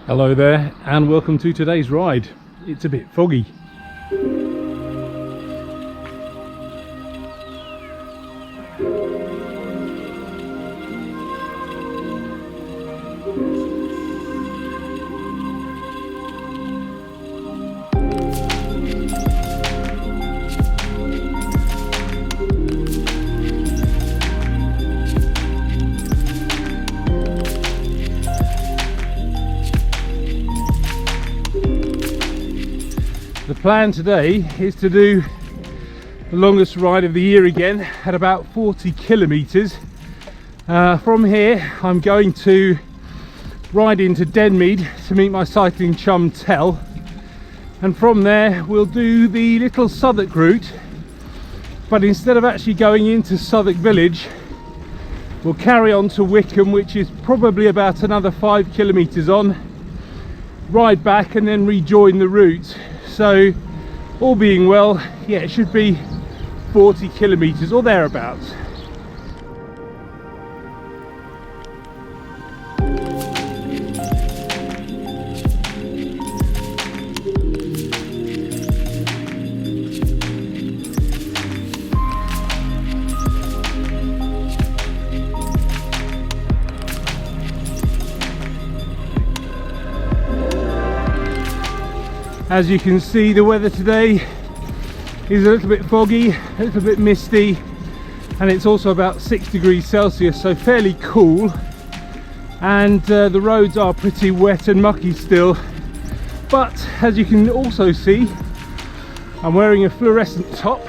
Hello there and welcome to today's ride. It's a bit foggy. The plan today is to do the longest ride of the year again at about 40 kilometres. From here I'm going to ride into Denmead to meet my cycling chum Tel, and from there we'll do the little Southwick route, but instead of actually going into Southwick village we'll carry on to Wickham, which is probably about another 5 kilometres on, ride back and then rejoin the route. So all being well, yeah, it should be 40 kilometres or thereabouts. As you can see, the weather today is a little bit foggy, a little bit misty, and it's also about 6 degrees Celsius, so fairly cool. And the roads are pretty wet and mucky still, but as you can also see, I'm wearing a fluorescent top,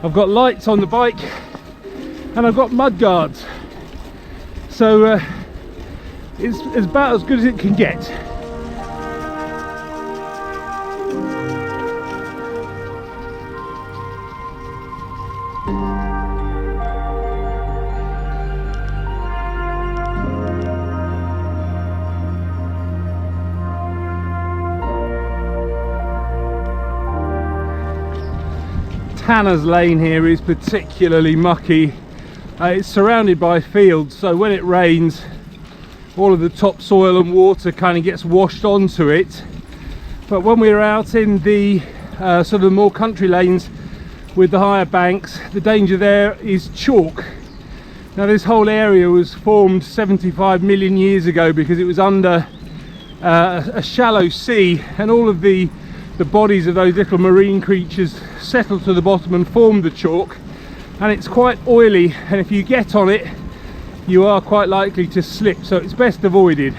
I've got lights on the bike, and I've got mud guards, so it's about as good as it can get. Tanner's Lane here is particularly mucky. It's surrounded by fields, so when it rains all of the topsoil and water kind of gets washed onto it. But when we're out in the sort of more country lanes with the higher banks, the danger there is chalk. Now this whole area was formed 75 million years ago because it was under a shallow sea, and all of the bodies of those little marine creatures settled to the bottom and formed the chalk, and it's quite oily, and if you get on it you are quite likely to slip, so it's best avoided.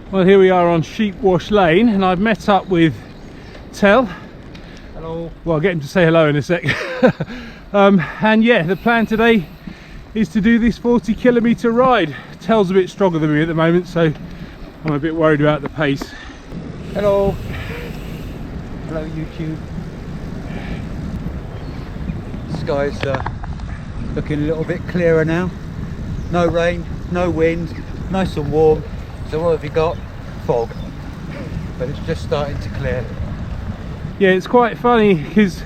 Well, here we are on Sheepwash Lane, and I've met up with Tel. Hello. Well, I'll get him to say hello in a sec. And yeah, the plan today is to do this 40 kilometre ride. Tel's a bit stronger than me at the moment, so I'm a bit worried about the pace. Hello. Hello YouTube. Sky's looking a little bit clearer now. No rain, no wind, nice and warm. So what have you got? Fog. But it's just starting to clear. Yeah, it's quite funny because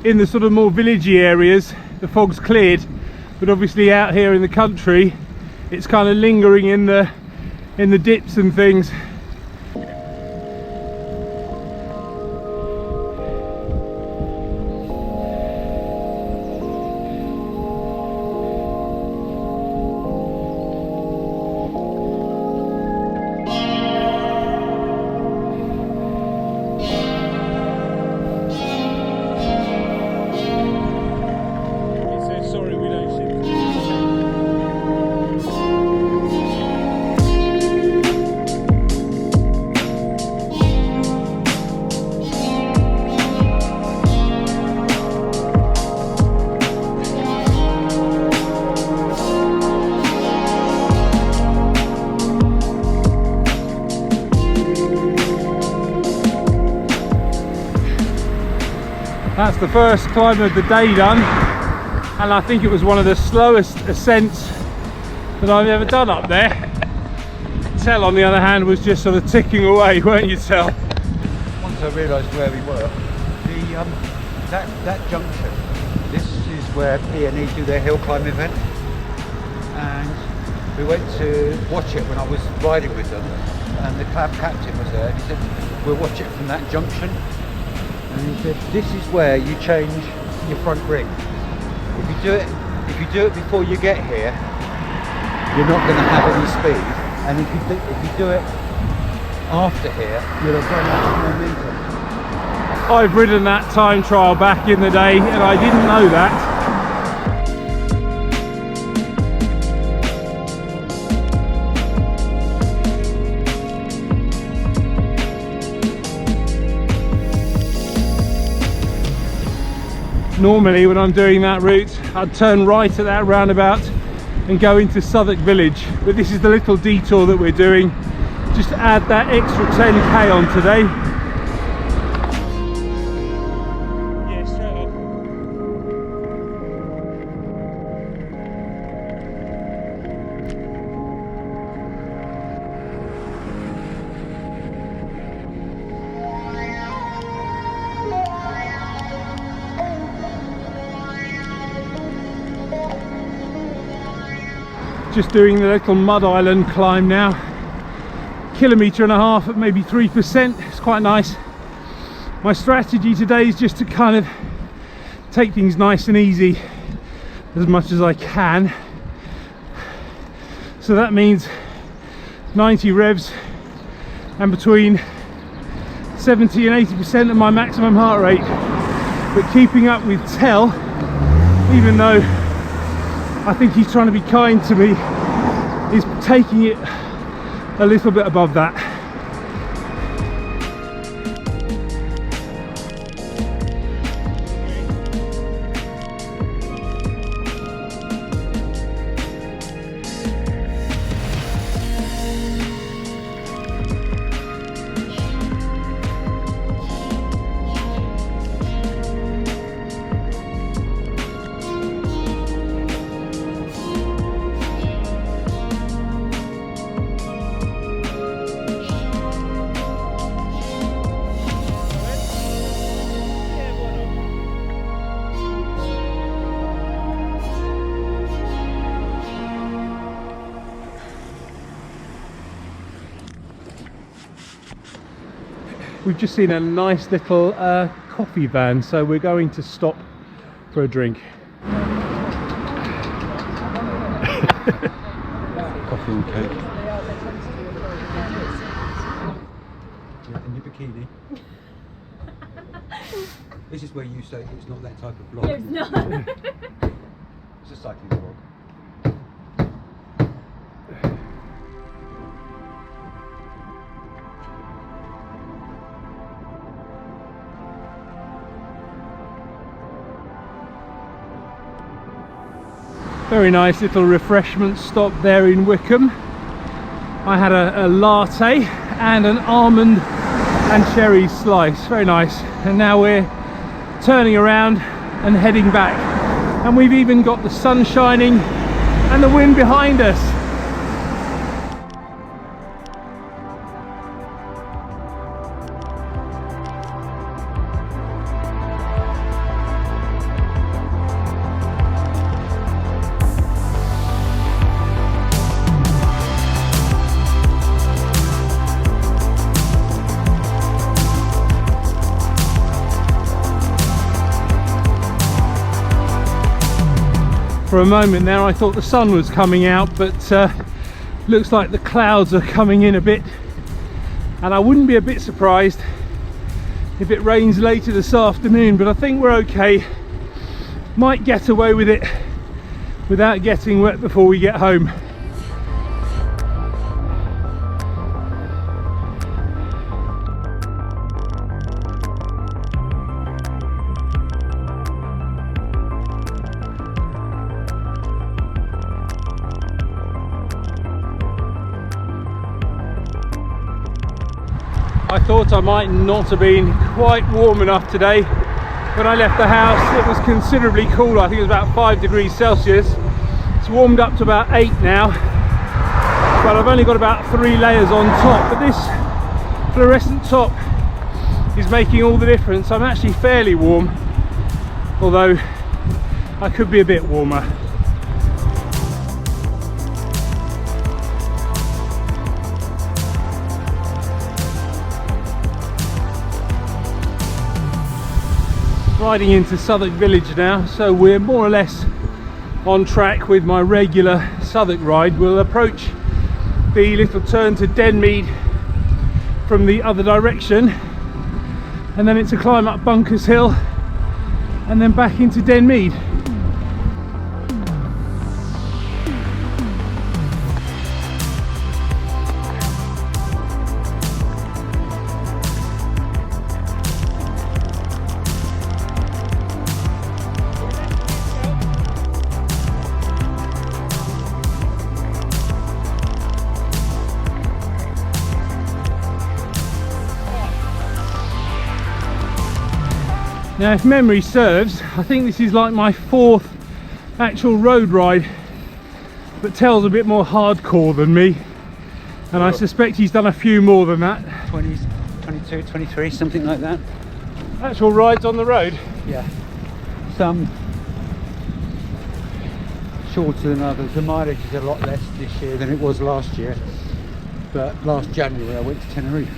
in the sort of more villagey areas the fog's cleared, but obviously out here in the country it's kind of lingering in the dips and things. That's the first climb of the day done, and I think it was one of the slowest ascents that I've ever done up there. Tell, on the other hand, was just sort of ticking away, weren't you, Tell? Once I realised where we were, that junction, this is where P&E do their hill climb event, and we went to watch it when I was riding with them, and the club captain was there. He said, we'll watch it from that junction, and he said, this is where you change your front ring. If you do it before you get here, you're not going to have any speed, and if you do it after here, you'll have run out of momentum. I've ridden that time trial back in the day, and I didn't know that. Normally when I'm doing that route, I'd turn right at that roundabout and go into Southwick village, but this is the little detour that we're doing just to add that extra 10k on today. Yeah, straight on. Just doing the little mud island climb now. 1.5 kilometres at maybe 3%. It's quite nice. My strategy today is just to kind of take things nice and easy as much as I can. So that means 90 revs and between 70 and 80% of my maximum heart rate. But keeping up with Tell, even though I think he's trying to be kind to me, is taking it a little bit above that. We've just seen a nice little coffee van, so we're going to stop for a drink. Coffee and cake. Yeah, and your bikini. This is where you say it's not that type of vlog. No, it's not. It's a cycling vlog. Very nice little refreshment stop there in Wickham. I had a latte and an almond and cherry slice, very nice. And now we're turning around and heading back. And we've even got the sun shining and the wind behind us. For a moment there I thought the sun was coming out, but looks like the clouds are coming in a bit, and I wouldn't be a bit surprised if it rains later this afternoon, but I think we're okay. Might get away with it without getting wet before we get home. I thought I might not have been quite warm enough today when I left the house it was considerably cooler. I think it was about 5 degrees Celsius. It's warmed up to about 8 now, but I've only got about 3 layers on top, but this fluorescent top is making all the difference. I'm actually fairly warm, although I could be a bit warmer. Riding into Southwick village now, so we're more or less on track with my regular Southwick ride. We'll approach the little turn to Denmead from the other direction, and then it's a climb up Bunkers Hill and then back into Denmead. Now, if memory serves, I think this is like my 4th actual road ride, but Tell's a bit more hardcore than me, and I suspect he's done a few more than that. 20s, 22, 23, something like that. Actual rides on the road? Yeah. Some shorter than others. The mileage is a lot less this year than it was last year, but last January I went to Tenerife.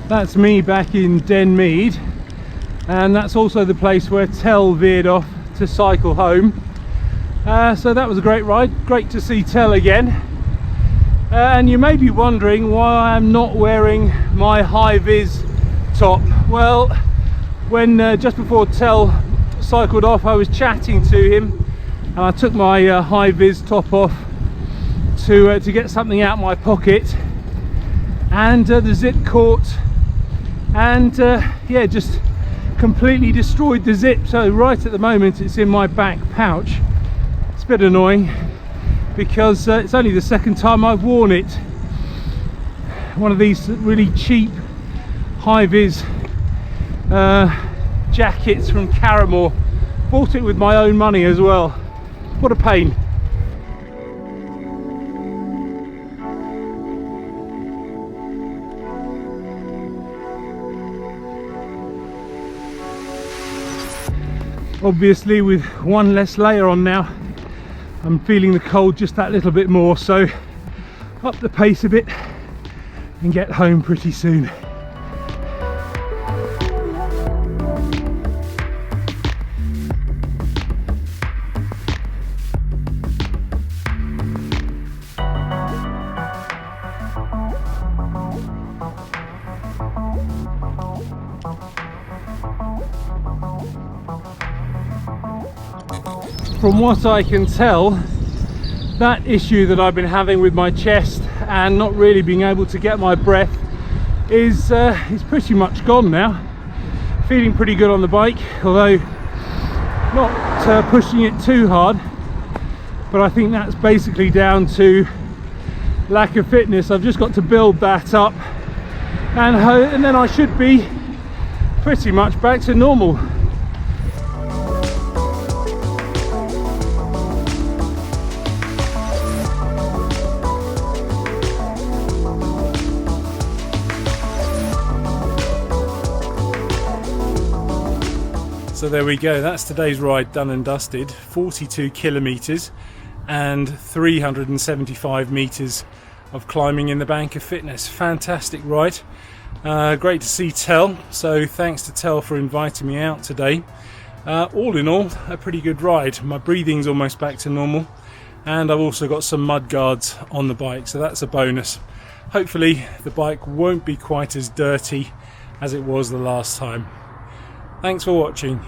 That's me back in Denmead, and that's also the place where Tell veered off to cycle home. So that was a great ride, great to see Tell again. And you may be wondering why I'm not wearing my high-vis top. Well, when just before Tell cycled off, I was chatting to him and I took my high-vis top off to get something out of my pocket, and the zip caught and yeah, just completely destroyed the zip. So right at the moment it's in my back pouch. It's a bit annoying because it's only the 2nd time I've worn it. One of these really cheap high-vis jackets from Anmore. Bought it with my own money as well. What a pain. Obviously, with one less layer on now, I'm feeling the cold just that little bit more, so up the pace a bit and get home pretty soon. From what I can tell, that issue that I've been having with my chest and not really being able to get my breath is pretty much gone now. Feeling pretty good on the bike, although not pushing it too hard, but I think that's basically down to lack of fitness. I've just got to build that up, and then I should be pretty much back to normal. So there we go, that's today's ride done and dusted. 42 kilometres and 375 metres of climbing in the Bank of Fitness. Fantastic ride. Great to see Tell, so thanks to Tell for inviting me out today. All in all, a pretty good ride. My breathing's almost back to normal, and I've also got some mud guards on the bike, so that's a bonus. Hopefully the bike won't be quite as dirty as it was the last time. Thanks for watching.